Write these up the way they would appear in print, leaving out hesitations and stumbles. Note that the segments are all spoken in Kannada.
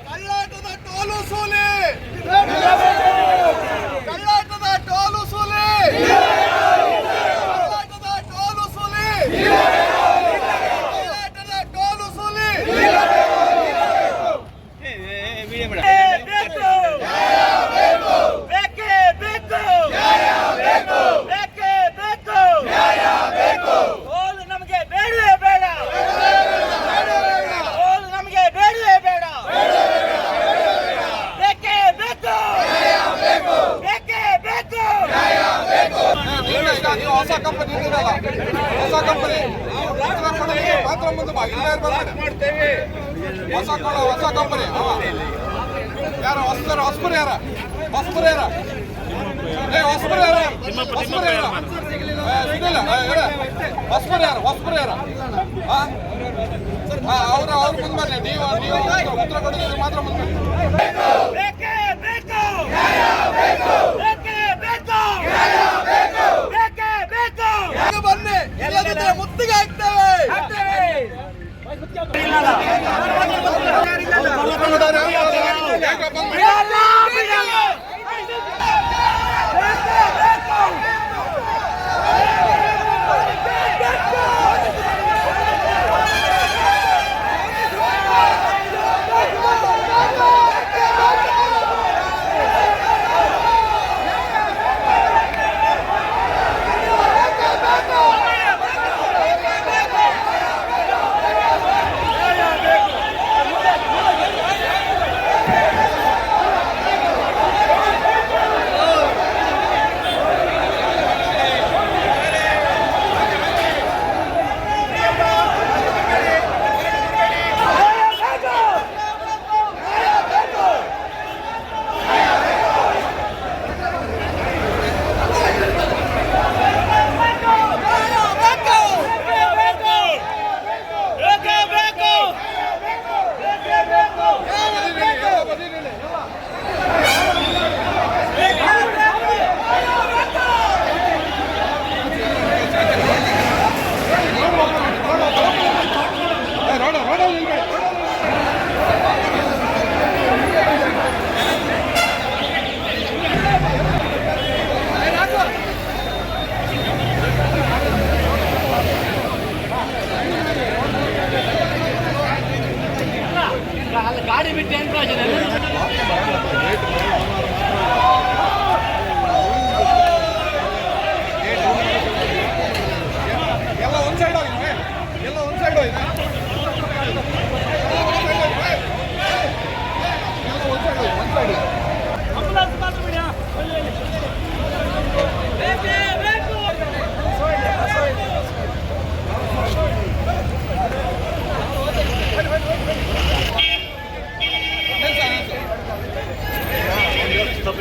ಕಳ್ಳಾಟದ ಟೋಲು ಸೂಲಿ, ಕಳ್ಳಾಟದ ಟೋಲು ಸೂಲಿ, ಕಳ್ಳಾಟದ ಟೋಲು ಸೂಲಿ, ಕಳ್ಳಾಟದ ಟೋಲು ಸೂಲಿ. ಹೊಸ ಕಂಪನಿ ಹೊಸ ಕಂಪನಿ ಮಾತ್ರ ಮುಂದೆ ಮಾಡ್ತೇವೆ. ಹೊಸ ಕಂಪನಿ ಯಾರು ಹೊಸಬರು ಯಾರ ಹೊಸಬರು ಯಾರ ಹೊಸಬರು ಯಾರ ಹೊಸಬರು ಯಾರ ಸಿಗಲ್ಲ ಹೊಸಬರು ಯಾರು ಹೊಸಬರು ಯಾರ ಅವ್ರ ಮುಂದೆ ಬರ್ಲಿ. ನೀವು ಉತ್ತರ ಕೊಡಿದ್ರೆ ಮಾತ್ರ ಮುಂದೆ ಬನ್ನಿ, ಎಲ್ಲದಿದ್ರೆ ಮುತ್ತಿಗೆ ಹಾಕ್ತೇವೆ. ಗಾಡಿ ಬಿಟ್ಟು ಏನು ಪ್ರಯೋಜನ? ಎಲ್ಲ ಒಂದು ಸೈಡ್ ಹೋಗಿದೆ, ಎಲ್ಲ ಒಂದು ಸೈಡ್ ಹೋಗಿದೆ, ಒಂದು ಸೈಡ್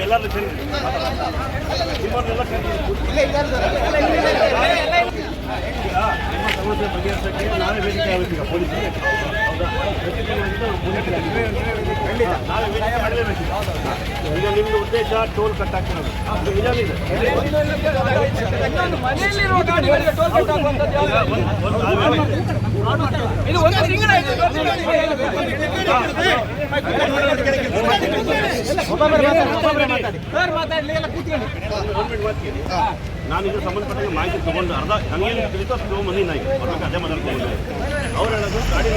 ಎಲ್ಲರೂ ಸರಿ ನಿಮ್ಮ ಸಮಸ್ಯೆ ಬಗೆಹರಿಸಕ್ಕೆ ನಾವೇ ವೇದಿಕೆ ಆಗಬೇಕು. ಈಗ ಪೊಲೀಸರಿಗೆ ನಾವೇ ವೇದಿಕೆ ಮಾಡಲೇಬೇಕು. ಈಗ ನಿಮ್ದು ಉದ್ದೇಶ ಟೋಲ್ ಕಟ್ ಹಾಕಿರೋದು ನಾನಿದು ಸಂಬಂಧಪಟ್ಟ ಮಾಹಿತಿ ತಗೊಂಡು ಅರ್ಧ ನನಗೇನು ತಿಳಿತು ಅಷ್ಟು ಮಂದಿ ನಾಯಿ ಅವ್ರಿಗೆ ಅದೇ ಮಾತಾಡ್ಕೊಂಡು ಅವ್ರು ಹೇಳೋದು ಗಾಡಿ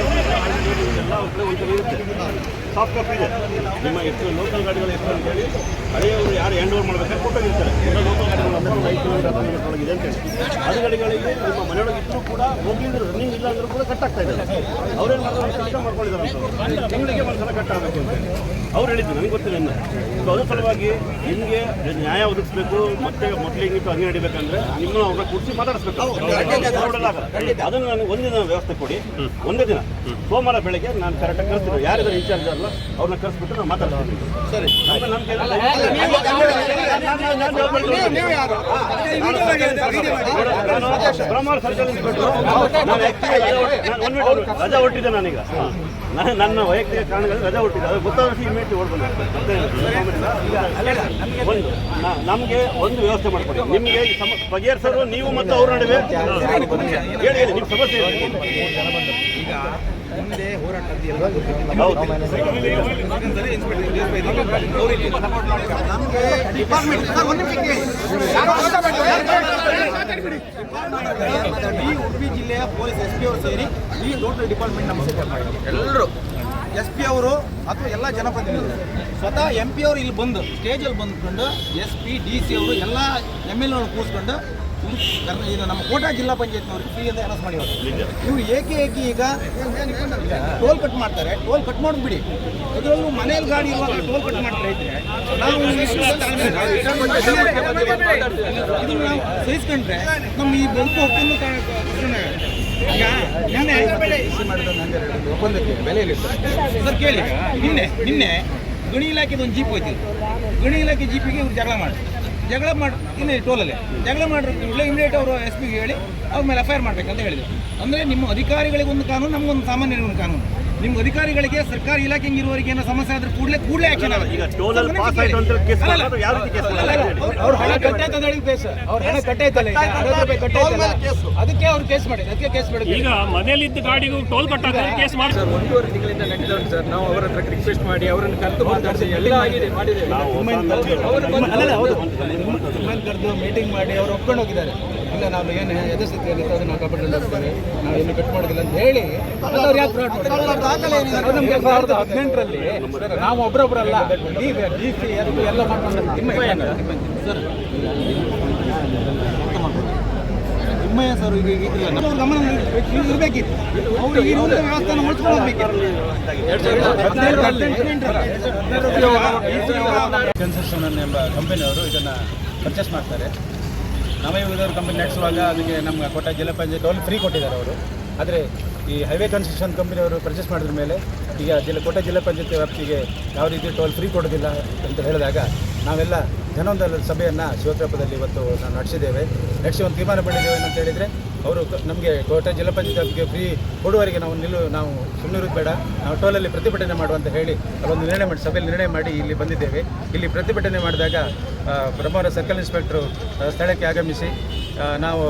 ಎಲ್ಲ ಕಡೆ ಒಂದು ಇರುತ್ತೆ, ಸಾಫ್ಟ್ ಕಾಪಿ ಇದೆ. ನಿಮ್ಮ ಎಷ್ಟು ಲೋಕಲ್ ಗಾಡಿಗಳು ಎಷ್ಟು ಅಂತೇಳಿ ಹಳೆಯವರು ಯಾರು ಹ್ಯಾಂಡ್ ಓವರ್ ಮಾಡಬೇಕಾದ್ರೆ ಕೊಟ್ಟೋಗಿರ್ತಾರೆ. ಲೋಕಲ್ ಗಾಡಿಗಳು ಅಂದರೆ 5 ಕಿಲೋಮೀಟರ್ ಒಳಗಿದೆ ಅಂತೇಳಿ ಅದು ಗಾಡಿಗಳಿಗೆ ನಿಮ್ಮ ಮನೆಯೊಳಗೆ ಇದ್ದರೂ ಕೂಡ ಹೋಗಿದ್ರು ರನ್ನಿಂಗ್ ಇಲ್ಲ ಅಂದರೂ ಕೂಡ ಕಟ್ ಆಗ್ತಾ ಇದ್ದಾರೆ. ಅವ್ರೇನು ಮಾಡ್ತಾರೆ ಸಿಸ್ಟಮ್ ಮಾಡ್ಕೊಂಡಿದ್ದಾರೆ ಅಂತ ತಿಂಗಳಿಗೆ ಒಂದು ಸಲ ಕಟ್ ಆಗಬೇಕು ಅಂತ ಅವ್ರು ಹೇಳಿದ್ರು. ನನಗೆ ಗೊತ್ತಿಲ್ಲ ಇನ್ನು. ಸೊ ಅದ್ರ ಸಲುವಾಗಿ ನಿಮಗೆ ನ್ಯಾಯ ಒದಗಿಸ್ಬೇಕು. ಮತ್ತೆ ಮೊದಲಿಗೆ ಅಂಗಡಿ ನಡಿಬೇಕಂದ್ರೆ ನಿಮ್ಮನ್ನು ಅವ್ರನ್ನ ಕೂರಿಸಿ ಮಾತಾಡಿಸ್ಬೇಕು. ಅದನ್ನು ನನಗೆ ಒಂದಿನ ವ್ಯವಸ್ಥೆ ಕೊಡಿ. ಒಂದೇ ದಿನ ಸೋಮವಾರ ಬೆಳಗ್ಗೆ ನಾನು ಕರೆಕ್ಟಾಗಿ ಕಳಿಸ್ತೀನಿ. ಯಾರಿದ್ದಾರೆ ಇನ್ಚಾರ್ಜ್ ಅಲ್ಲ ಅವ್ರನ್ನ ಕಳಿಸ್ಬಿಟ್ಟು ನಾನು ಮಾತಾಡ್ತೀನಿ. ಸರಿ, ಬ್ರಹ್ಮಾವರ ಸರ್ಕಲ್ ಇನ್ಸ್ಪೆಕ್ಟರ್. ನಾನು ರಜಾ ಹೊಟ್ಟಿದ್ದೆ. ನಾನೀಗ ನನ್ನ ವೈಯಕ್ತಿಕ ಕಾರಣಗಳಲ್ಲಿ ರಜಾ ಹೊಟ್ಟಿದ್ದೆ. ಅದು ಗೊತ್ತಾದ್ರೆ ಇಮಿಡಿಯೇಟ್ಲಿ ಓಡ್ಬೋದು. ಒಂದು ನಮಗೆ ಒಂದು ವ್ಯವಸ್ಥೆ ಮಾಡ್ಕೊಡಿ. ನಿಮಗೆ ಬಗೆಹರಿಸೋದು ನೀವು ಮತ್ತು ಅವ್ರ ನಡುವೆ ಹೇಳಿ ನಿಮ್ಮ ಸಮಸ್ಯೆ. ಈಗ ಹಿಂದೆ ಹೋರಾಟ ಈ ಉಡುಪಿ ಜಿಲ್ಲೆಯ ಪೊಲೀಸ್ SP ಅವರು ಸೇರಿ ಈ ಟೋಟಲ್ ಡಿಪಾರ್ಟ್ಮೆಂಟ್ ನಮ್ಮ ಸಪೋರ್ಟ್ ಮಾಡಿದ್ದಾರೆ ಎಲ್ಲರೂ. SP ಅವರು ಅಥವಾ ಎಲ್ಲ ಜನಪ್ರತಿನಿಧಿಗಳು ಸ್ವತಃ MP ಅವರು ಇಲ್ಲಿ ಬಂದು ಸ್ಟೇಜಲ್ಲಿ ಬಂದುಕೊಂಡು SP DC ಅವರು ಎಲ್ಲ MLA ಅವರು ಕೂರಿಸ್ಕೊಂಡು ಇದು ನಮ್ಮ ಕೋಟಾ ಜಿಲ್ಲಾ ಪಂಚಾಯತ್ನವ್ರಿಗೆ ಫ್ರೀ ಅಂತ ಅನೌನ್ಸ್ ಮಾಡಿದ್ರು. ಇವ್ರು ಏಕೆ ಈಗ ಟೋಲ್ ಕಟ್ ಮಾಡ್ತಾರೆ. ಟೋಲ್ ಕಟ್ ಮಾಡಿಬಿಡಿ, ಅದರಲ್ಲೂ ಮನೇಲಿ ಗಾಡಿ ಇರುವಾಗ ಟೋಲ್ ಕಟ್ ಮಾಡ್ತಾರೆ ಇದ್ರೆ ನಾವು ಇದನ್ನು ನಾವು ಸಹಿಸ್ಕೊಂಡ್ರೆ ನಮ್ಮ ಈ ಬದುಕು ಹಕ್ಕನ್ನು ಒಪ್ಪಂದಕ್ಕೆ ಬೆಲೆಯಲ್ಲಿ ಸರ್ ಕೇಳಿ. ನಿನ್ನೆ ಗಣಿ ಇಲಾಖೆದು ಒಂದು ಜೀಪ್ ಹೋಯ್ತು. ಗಣಿ ಇಲಾಖೆ ಜೀಪಿಗೆ ಇವ್ರು ಜಗಳ ಮಾಡಿ ಇನ್ನೇ ಟೋಲಲ್ಲಿ ಜಗಳ ಮಾಡ್ರೆ ಇಮಿಡಿಯೇಟ್ ಅವರು SP ಗೆ ಹೇಳಿ ಅವ್ರ ಮೇಲೆ FIR ಮಾಡಬೇಕಂತ ಹೇಳಿದ್ರು. ಅಂದರೆ ನಿಮ್ಮ ಅಧಿಕಾರಿಗಳಿಗೆ ಒಂದು ಕಾನೂನು, ನಮಗೊಂದು ಸಾಮಾನ್ಯ ಒಂದು ಕಾನೂನು. ನಿಮ್ಮ ಅಧಿಕಾರಿಗಳಿಗೆ ಸರ್ಕಾರಿ ಇಲಾಖೆ ಇರುವವರಿಗೆ ಏನೋ ಸಮಸ್ಯೆ ಆದ್ರೆ ಕೂಡಲೇ ಆಕ್ಷನ್ ಆಗುತ್ತೆ. ಈಗ ಟೋಲ್ ಪಾಸ್ ಆಯ್ತು ಅಂತ ಕೇಸ್ ಮಾಡೋದು ಯಾವ ರೀತಿ ಕೇಸ್ ಅವ್ರ ಹಣ ಕಟ್ಟಾಯ್ತು ಅಂತ ಹೇಳಿ ಕೇಸ್, ಅವ್ರ ಹಣ ಕಟ್ಟಾಯ್ತಲ್ಲ, ಅದಕ್ಕೆ ಅವ್ರು ಕೇಸ್ ಮಾಡಿ, ಅದಕ್ಕೆ ಕೇಸ್ ಮಾಡಿ. ಈಗ ಮನೆಯಲ್ಲಿದ್ದ ಗಾಡಿಗೂ ಟೋಲ್ ಕಟ್ಟಾಗ ಕೇಸ್ ಮಾಡಿ ಸರ್ 1.5 ತಿಂಗಳಿಂದ ನಡೆದವರು ಸರ್. ನಾವು ಅವರ ಹತ್ರ ರಿಕ್ವೆಸ್ಟ್ ಮಾಡಿ ಅವರನ್ನು ಕರೆದು ಮಾತಾಡಿಸಿ ಎಲ್ಲ ಆಗಿದೆ ಮಾಡಿದ್ದೇವೆ. ಕರೆದು ಮೀಟಿಂಗ್ ಮಾಡಿ ಅವ್ರು ಒಪ್ಕೊಂಡು ಹೋಗಿದ್ದಾರೆ. ಇಲ್ಲ ನಾವು ಏನು ಯಥಾಸ್ಥಿತಿಯಲ್ಲಿ ಅದನ್ನು ನಾವು ಕಾಪಾಡಿಕೊಂಡು ಹೋಗ್ತೇವೆ, ನಾವು ಏನು ಕಟ್ ಮಾಡೋದಿಲ್ಲ ಅಂತ ಹೇಳಿ ಅವ್ರು ಯಾಕೆ ಫ್ರಾಡ್ ಮಾಡ್ತಾರೆ? ನಮಗೆ 2018ರಲ್ಲಿ ನಾವು ಒಬ್ಬರೊಬ್ಬರಲ್ಲ DC ಎಲ್ಲ ಮಾಡ್ಕೊಂಡು ಸರ್ ತಿಮ್ಮಯ್ಯ ಸರ್ ಈಗ ನಮ್ಮ ಗಮನ ಇರಬೇಕಿತ್ತು. ಅವರು ಈ ಒಂದು ವ್ಯವಸ್ಥೆಯನ್ನು ಉಳಿಸ್ಕೊಳ್ಳಬೇಕಿತ್ತು. ಕನ್ಸ್ಟ್ರಕ್ಷನ್ ಎಂಬ ಕಂಪನಿಯವರು ಇದನ್ನು ಪರ್ಚೇಸ್ ಮಾಡ್ತಾರೆ. ನವಯುಗದವರು ಕಂಪನಿ ನಡೆಸುವಾಗ ಅದಕ್ಕೆ ನಮ್ಮ ಕೋಟಾ ಜಿಲ್ಲಾ ಪಂಚಾಯತ್ ಟೋಲ್ ಫ್ರೀ ಕೊಟ್ಟಿದ್ದಾರೆ ಅವರು. ಆದರೆ ಈ ಹೈವೇ ಕನ್ಸ್ಟ್ರಕ್ಷನ್ ಕಂಪನಿಯವರು ಪರ್ಚೇಸ್ ಮಾಡಿದ ಮೇಲೆ ಈಗ ಕೋಟಾ ಜಿಲ್ಲಾ ಪಂಚಾಯತ್ ವ್ಯಾಪ್ತಿಗೆ ಯಾವ ರೀತಿ ಟೋಲ್ ಫ್ರೀ ಕೊಡೋದಿಲ್ಲ ಅಂತ ಹೇಳಿದಾಗ ನಾವೆಲ್ಲ ಜನೊಂದರ ಸಭೆಯನ್ನು ಶಿವಗ್ರಾಮದಲ್ಲಿ ಇವತ್ತು ನಾವು ನಡೆಸಿದ್ದೇವೆ. ನಡೆಸಿ ಒಂದು ತೀರ್ಮಾನ ಮಾಡಿದ್ದೇವೆ ಏನಂತ ಹೇಳಿದರೆ, ಅವರು ನಮಗೆ ಕೋಟಾ ಜಿಲ್ಲಾ ಪಂಚಾಯತ್ಗೆ ಫ್ರೀ ಕೊಡುವವರೆಗೆ ನಾವು ಸುಮ್ಮನಿರೋದು ಬೇಡ, ನಾವು ಟೋಲಲ್ಲಿ ಪ್ರತಿಭಟನೆ ಮಾಡುವಂತ ಹೇಳಿ ಅಲ್ಲೊಂದು ನಿರ್ಣಯ ಮಾಡಿ ಸಭೆಯಲ್ಲಿ ನಿರ್ಣಯ ಮಾಡಿ ಇಲ್ಲಿ ಬಂದಿದ್ದೇವೆ. ಇಲ್ಲಿ ಪ್ರತಿಭಟನೆ ಮಾಡಿದಾಗ ಬ್ರಹ್ಮಾವರ ಸರ್ಕಲ್ ಇನ್ಸ್ಪೆಕ್ಟ್ರು ಸ್ಥಳಕ್ಕೆ ಆಗಮಿಸಿ ನಾವು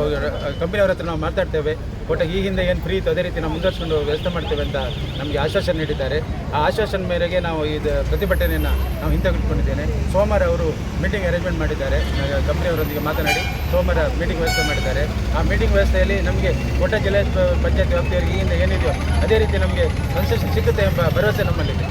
ಕಂಪನಿಯವರ ಹತ್ರ ನಾವು ಮಾತಾಡ್ತೇವೆ, ಕೋಟಾ ಈ ಹಿಂದೆ ಏನು ಫ್ರೀ ಇತ್ತು ಅದೇ ರೀತಿ ನಾವು ಮುಂದುವರ್ಸ್ಕೊಂಡು ವ್ಯವಸ್ಥೆ ಮಾಡ್ತೇವೆ ಅಂತ ನಮಗೆ ಆಶ್ವಾಸನೆ ನೀಡಿದ್ದಾರೆ. ಆ ಆಶ್ವಾಸನೆ ಮೇರೆಗೆ ನಾವು ಇದು ಪ್ರತಿಭಟನೆಯನ್ನು ನಾವು ಹಿಂತೆಗೆದುಕೊಂಡಿದ್ದೇನೆ. ಸೋಮವಾರ ಅವರು ಮೀಟಿಂಗ್ ಅರೇಂಜ್ಮೆಂಟ್ ಮಾಡಿದ್ದಾರೆ. ಕಂಪನಿಯವರೊಂದಿಗೆ ಮಾತನಾಡಿ ಸೋಮವಾರ ಮೀಟಿಂಗ್ ವ್ಯವಸ್ಥೆ ಮಾಡಿದ್ದಾರೆ. ಆ ಮೀಟಿಂಗ್ ವ್ಯವಸ್ಥೆಯಲ್ಲಿ ನಮಗೆ ಕೋಟಾ ಜಿಲ್ಲಾ ಪಂಚಾಯತ್ ವ್ಯಾಪ್ತಿಯವರಿಗೆ ಈ ಹಿಂದೆ ಏನಿದೆಯೋ ಅದೇ ರೀತಿ ನಮಗೆ ಕನ್ಸೆಷನ್ ಸಿಗುತ್ತೆ ಎಂಬ ಭರವಸೆ ನಮ್ಮಲ್ಲಿದೆ.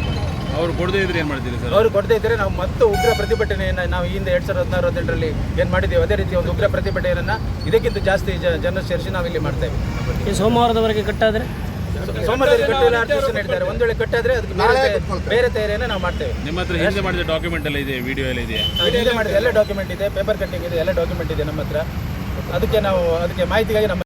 ಅವ್ರು ಕೊಡದೇ ಇದ್ರೆ ಏನು ಮಾಡ್ತೀರಿ ಸರ್? ಅವರು ಕೊಡದೇ ಇದ್ದರೆ ನಾವು ಮತ್ತೆ ಉಗ್ರ ಪ್ರತಿಭಟನೆಯನ್ನು ನಾವು ಈ ಹಿಂದೆ 2016-17ರಲ್ಲಿ ಏನು ಮಾಡಿದ್ದೇವೆ ಅದೇ ರೀತಿ ಒಂದು ಉಗ್ರ ಪ್ರತಿಭಟನೆಯನ್ನು ಇದಕ್ಕಿಂತ ಜಾಸ್ತಿ ಜನ ಸೇರಿಸಿ ನಾವು ಇಲ್ಲಿ ಮಾಡ್ತೇವೆ. ಈ ಸೋಮವಾರದವರೆಗೆ ಕಟ್ಟಾದರೆ ಸೋಮವಾರದಲ್ಲಿ ಕಟ್ಟೆಲ್ಲ ಆರ್ಟಿಸ್ಟ್ ನೀಡಿದ್ದಾರೆ. ಒಂದು ವೇಳೆ ಕಟ್ಟಾದರೆ ಅದಕ್ಕೆ ಬೇರೆ ತಯಾರಿಯನ್ನು ನಾವು ಮಾಡ್ತೇವೆ. ನಿಮ್ಮ ಹತ್ರ ಹಿಂದೆ ಮಾಡಿದ ಡಾಕ್ಯುಮೆಂಟ್ ಎಲ್ಲ ಇದೆ, ವಿಡಿಯೋ ಎಲ್ಲ ಇದೆಯಾ? ಹಿಂದೆ ಮಾಡಿದ ಎಲ್ಲ ಡಾಕ್ಯುಮೆಂಟ್ ಇದೆ, ಪೇಪರ್ ಕಟ್ಟಿಂಗ್ ಇದೆ, ಎಲ್ಲ ಡಾಕ್ಯುಮೆಂಟ್ ಇದೆ ನಮ್ಮ ಹತ್ರ. ಅದಕ್ಕೆ ಮಾಹಿತಿಗಾಗಿ ನಮ್ಮ